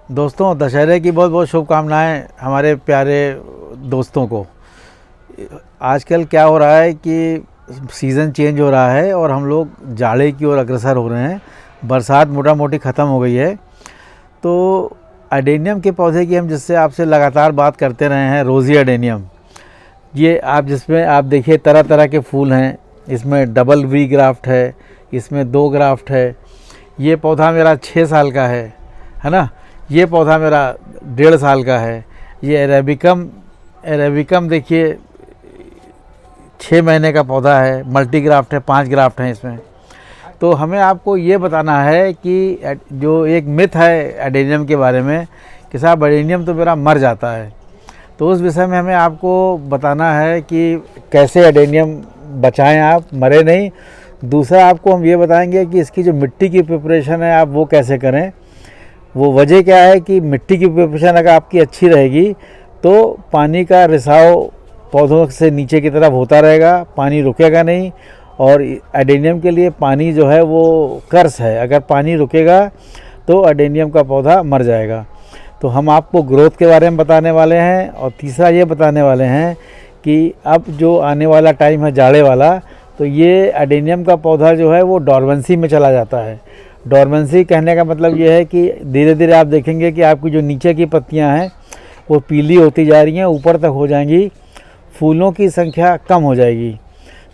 दोस्तों, दशहरे की बहुत बहुत शुभकामनाएं हमारे प्यारे दोस्तों को। आजकल क्या हो रहा है कि सीज़न चेंज हो रहा है और हम लोग जाड़े की ओर अग्रसर हो रहे हैं। बरसात मोटा मोटी ख़त्म हो गई है। तो एडेनियम के पौधे की हम जिससे आपसे लगातार बात करते रहे हैं, रोज़ी एडेनियम। ये आप जिसमें आप देखिए तरह तरह के फूल हैं। इसमें डबल वी ग्राफ्ट है, इसमें 2 ग्राफ्ट है। ये पौधा मेरा 6 साल का है ना। ये पौधा मेरा 1.5 साल का है। ये अरेबिकम देखिए 6 महीने का पौधा है। मल्टी ग्राफ्ट है, 5 ग्राफ्ट हैं इसमें। तो हमें आपको ये बताना है कि जो एक मिथ है एडेनियम के बारे में कि साहब एडेनियम तो मेरा मर जाता है, तो उस विषय में हमें आपको बताना है कि कैसे एडेनियम बचाएं, आप मरे नहीं। दूसरा आपको हम ये बताएंगे कि इसकी जो मिट्टी की प्रिपरेशन है आप वो कैसे करें। वो वजह क्या है कि मिट्टी की प्रिपरेशन अगर आपकी अच्छी रहेगी तो पानी का रिसाव पौधों से नीचे की तरफ होता रहेगा, पानी रुकेगा नहीं। और एडेनियम के लिए पानी जो है वो कर्स है, अगर पानी रुकेगा तो एडेनियम का पौधा मर जाएगा। तो हम आपको ग्रोथ के बारे में बताने वाले हैं और तीसरा ये बताने वाले हैं कि अब जो आने वाला टाइम है जाड़े वाला, तो ये एडेनियम का पौधा जो है वो डॉर्मेंसी में चला जाता है। डॉर्मेंसी कहने का मतलब ये है कि धीरे धीरे आप देखेंगे कि आपकी जो नीचे की पत्तियां हैं वो पीली होती जा रही हैं, ऊपर तक हो जाएंगी, फूलों की संख्या कम हो जाएगी।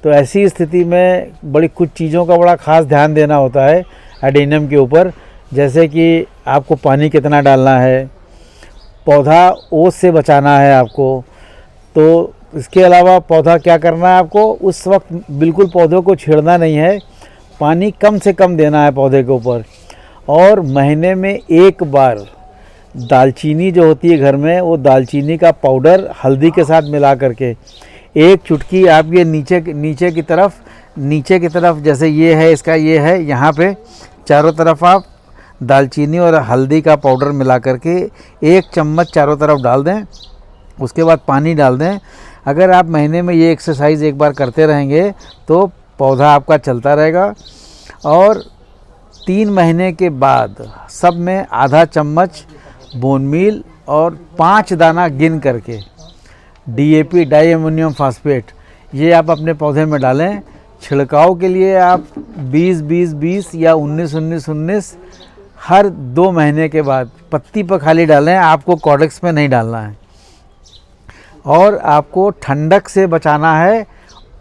तो ऐसी स्थिति में बड़ी कुछ चीज़ों का बड़ा ख़ास ध्यान देना होता है एडेनियम के ऊपर, जैसे कि आपको पानी कितना डालना है, पौधा ओस से बचाना है आपको। तो इसके अलावा पौधा क्या करना है आपको, उस वक्त बिल्कुल पौधों को छेड़ना नहीं है, पानी कम से कम देना है पौधे के ऊपर। और महीने में 1 बार दालचीनी जो होती है घर में, वो दालचीनी का पाउडर हल्दी के साथ मिला करके 1 चुटकी आप ये नीचे की तरफ जैसे ये है, इसका ये है, यहाँ पे चारों तरफ आप दालचीनी और हल्दी का पाउडर मिला करके 1 चम्मच चारों तरफ डाल दें। उसके बाद पानी डाल दें। अगर आप महीने में ये एक्सरसाइज 1 बार करते रहेंगे तो पौधा आपका चलता रहेगा। और 3 महीने के बाद सब में आधा चम्मच बोन मील और 5 दाना गिन करके DAP डाई अमोनियम फास्फेट ये आप अपने पौधे में डालें। छिड़काव के लिए आप 20-20-20 या 19-19-19 हर 2 महीने के बाद पत्ती पर खाली डालें, आपको कॉर्डेक्स में नहीं डालना है। और आपको ठंडक से बचाना है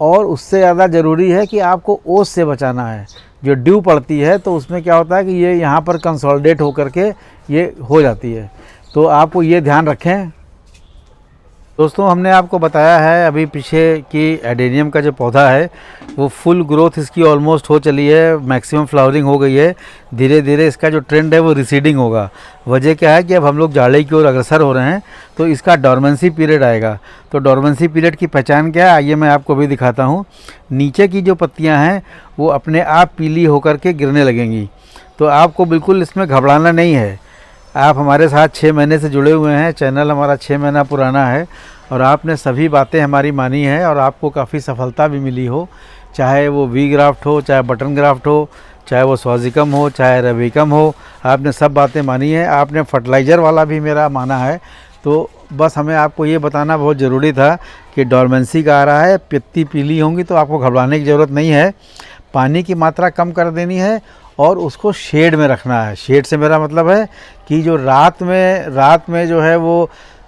और उससे ज़्यादा ज़रूरी है कि आपको ओस से बचाना है। जो ड्यू पड़ती है तो उसमें क्या होता है कि ये यहाँ पर कंसोलिडेट होकर के ये हो जाती है, तो आपको ये ध्यान रखें। दोस्तों, हमने आपको बताया है अभी पीछे कि एडेनियम का जो पौधा है वो फुल ग्रोथ इसकी ऑलमोस्ट हो चली है, मैक्सिमम फ्लावरिंग हो गई है। धीरे धीरे इसका जो ट्रेंड है वो रिसीडिंग होगा। वजह क्या है कि अब हम लोग जाड़े की ओर अग्रसर हो रहे हैं, तो इसका डॉर्मेंसी पीरियड आएगा। तो डॉर्मेंसी पीरियड की पहचान क्या है, आइए मैं आपको भी दिखाता हूँ। नीचे की जो पत्तियाँ हैं वो अपने आप पीली होकर के गिरने लगेंगी। तो आपको बिल्कुल इसमें घबराना नहीं है। आप हमारे साथ 6 महीने से जुड़े हुए हैं, चैनल हमारा 6 महीना पुराना है और आपने सभी बातें हमारी मानी हैं और आपको काफ़ी सफलता भी मिली हो, चाहे वो वी ग्राफ्ट हो, चाहे बटन ग्राफ्ट हो, चाहे वो स्वाजिकम हो, चाहे अरेबिकम हो, आपने सब बातें मानी हैं। आपने फर्टिलाइज़र वाला भी मेरा माना है। तो बस हमें आपको ये बताना बहुत ज़रूरी था कि डॉर्मेंसी का आ रहा है, पत्ती पीली होंगी तो आपको घबराने की ज़रूरत नहीं है। पानी की मात्रा कम कर देनी है और उसको शेड में रखना है। शेड से मेरा मतलब है कि जो रात में जो है वो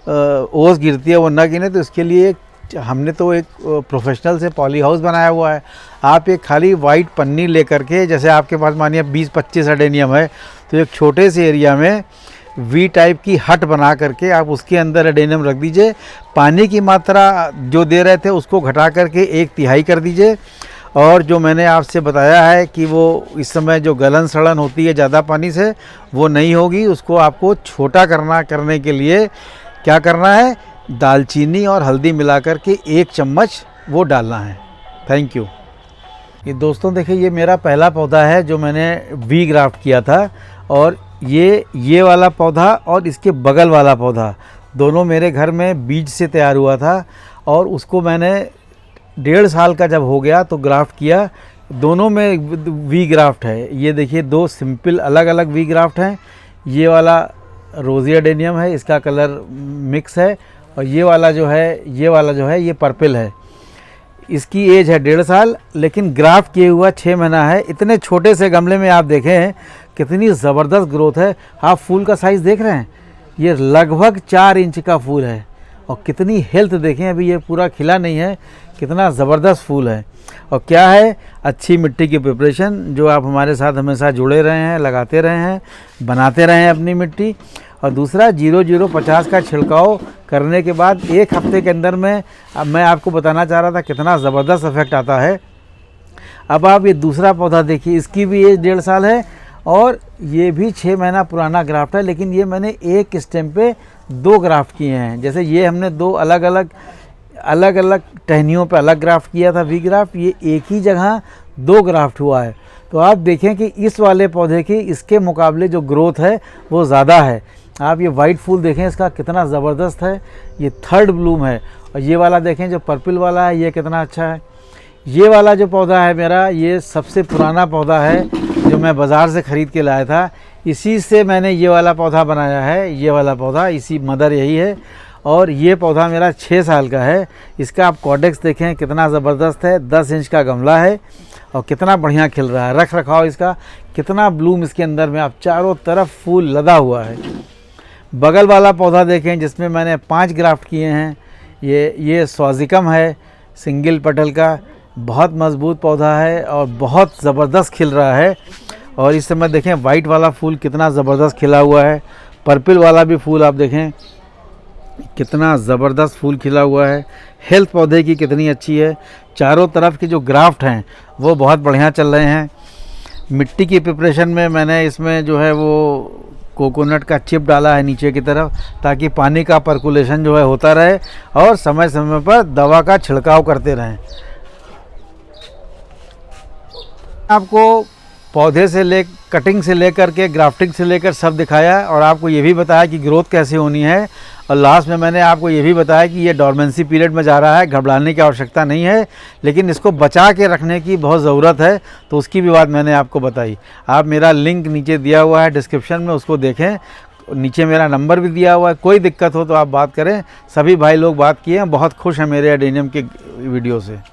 ओस गिरती है वो ना गिरे। तो इसके लिए हमने तो एक प्रोफेशनल से पॉली हाउस बनाया हुआ है। आप एक खाली वाइट पन्नी लेकर के, जैसे आपके पास मानिए 20-25 एडेनियम है, तो एक छोटे से एरिया में वी टाइप की हट बना करके आप उसके अंदर एडेनियम रख दीजिए। पानी की मात्रा जो दे रहे थे उसको घटा करके 1/3 कर दीजिए। और जो मैंने आपसे बताया है कि वो इस समय जो गलन सड़न होती है ज़्यादा पानी से, वो नहीं होगी। उसको आपको छोटा करने के लिए क्या करना है, दालचीनी और हल्दी मिलाकर के 1 चम्मच वो डालना है। Thank you. ये दोस्तों देखिए, ये मेरा पहला पौधा है जो मैंने वी ग्राफ्ट किया था। और ये वाला पौधा और इसके बगल वाला पौधा दोनों मेरे घर में बीज से तैयार हुआ था। और उसको मैंने 1.5 साल का जब हो गया तो ग्राफ्ट किया। दोनों में वी ग्राफ्ट है। ये देखिए 2 सिंपल अलग अलग वी ग्राफ्ट हैं। ये वाला रोजी एडेनियम है, इसका कलर मिक्स है। और ये वाला जो है ये पर्पल है। इसकी एज है 1.5 साल, लेकिन ग्राफ्ट किए हुआ 6 महीना है। इतने छोटे से गमले में आप देखें कितनी ज़बरदस्त ग्रोथ है। आप फूल का साइज़ देख रहे हैं, ये लगभग 4 इंच का फूल है। और कितनी हेल्थ देखें, अभी ये पूरा खिला नहीं है, कितना ज़बरदस्त फूल है। और क्या है, अच्छी मिट्टी की प्रिपरेशन, जो आप हमारे साथ हमेशा जुड़े रहे हैं, लगाते रहे हैं, बनाते रहे हैं अपनी मिट्टी। और दूसरा 0050 का छिड़काव करने के बाद 1 हफ्ते के अंदर में, अब मैं आपको बताना चाह रहा था कितना ज़बरदस्त इफेक्ट आता है। अब आप ये दूसरा पौधा देखिए, इसकी भी एज 1.5 साल है और ये भी 6 महीना पुराना ग्राफ्ट है। लेकिन ये मैंने एक स्टेम पे 2 ग्राफ्ट किए हैं। जैसे ये हमने 2 अलग अलग टहनियों पे अलग ग्राफ्ट किया था, वी ग्राफ्ट, ये एक ही जगह 2 ग्राफ्ट हुआ है। तो आप देखें कि इस वाले पौधे की इसके मुकाबले जो ग्रोथ है वो ज़्यादा है। आप ये वाइट फूल देखें, इसका कितना ज़बरदस्त है, ये 3rd ब्लूम है। और ये वाला देखें जो पर्पल वाला है, ये कितना अच्छा है। ये वाला जो पौधा है मेरा, ये सबसे पुराना पौधा है जो मैं बाज़ार से ख़रीद के लाया था। इसी से मैंने ये वाला पौधा बनाया है। ये वाला पौधा, इसी मदर यही है। और ये पौधा मेरा 6 साल का है। इसका आप कॉडेक्स देखें कितना ज़बरदस्त है, 10 इंच का गमला है और कितना बढ़िया खिल रहा है। रख रखाव इसका, कितना ब्लूम इसके अंदर में, आप चारों तरफ फूल लदा हुआ है। बगल वाला पौधा देखें जिसमें मैंने 5 ग्राफ्ट किए हैं, ये स्वाजिकम है, सिंगल पटल का, बहुत मजबूत पौधा है और बहुत ज़बरदस्त खिल रहा है। और इस समय देखें वाइट वाला फूल कितना ज़बरदस्त खिला हुआ है। पर्पल वाला भी फूल आप देखें कितना ज़बरदस्त फूल खिला हुआ है। हेल्थ पौधे की कितनी अच्छी है। चारों तरफ के जो ग्राफ्ट हैं वो बहुत बढ़िया चल रहे हैं। मिट्टी की प्रिपरेशन में मैंने इसमें जो है वो कोकोनट का चिप डाला है नीचे की तरफ, ताकि पानी का पर्कुलेशन जो है होता रहे और समय समय पर दवा का छिड़काव करते रहें। आपको पौधे से कटिंग से लेकर के ग्राफ्टिंग से लेकर सब दिखाया और आपको ये भी बताया कि ग्रोथ कैसे होनी है। और लास्ट में मैंने आपको ये भी बताया कि ये डॉर्मेंसी पीरियड में जा रहा है, घबराने की आवश्यकता नहीं है, लेकिन इसको बचा के रखने की बहुत ज़रूरत है। तो उसकी भी बात मैंने आपको बताई। आप मेरा लिंक नीचे दिया हुआ है डिस्क्रिप्शन में, उसको देखें। नीचे मेरा नंबर भी दिया हुआ है, कोई दिक्कत हो तो आप बात करें। सभी भाई लोग बात किए हैं, बहुत खुश हैं मेरे एडेनियम के वीडियो से।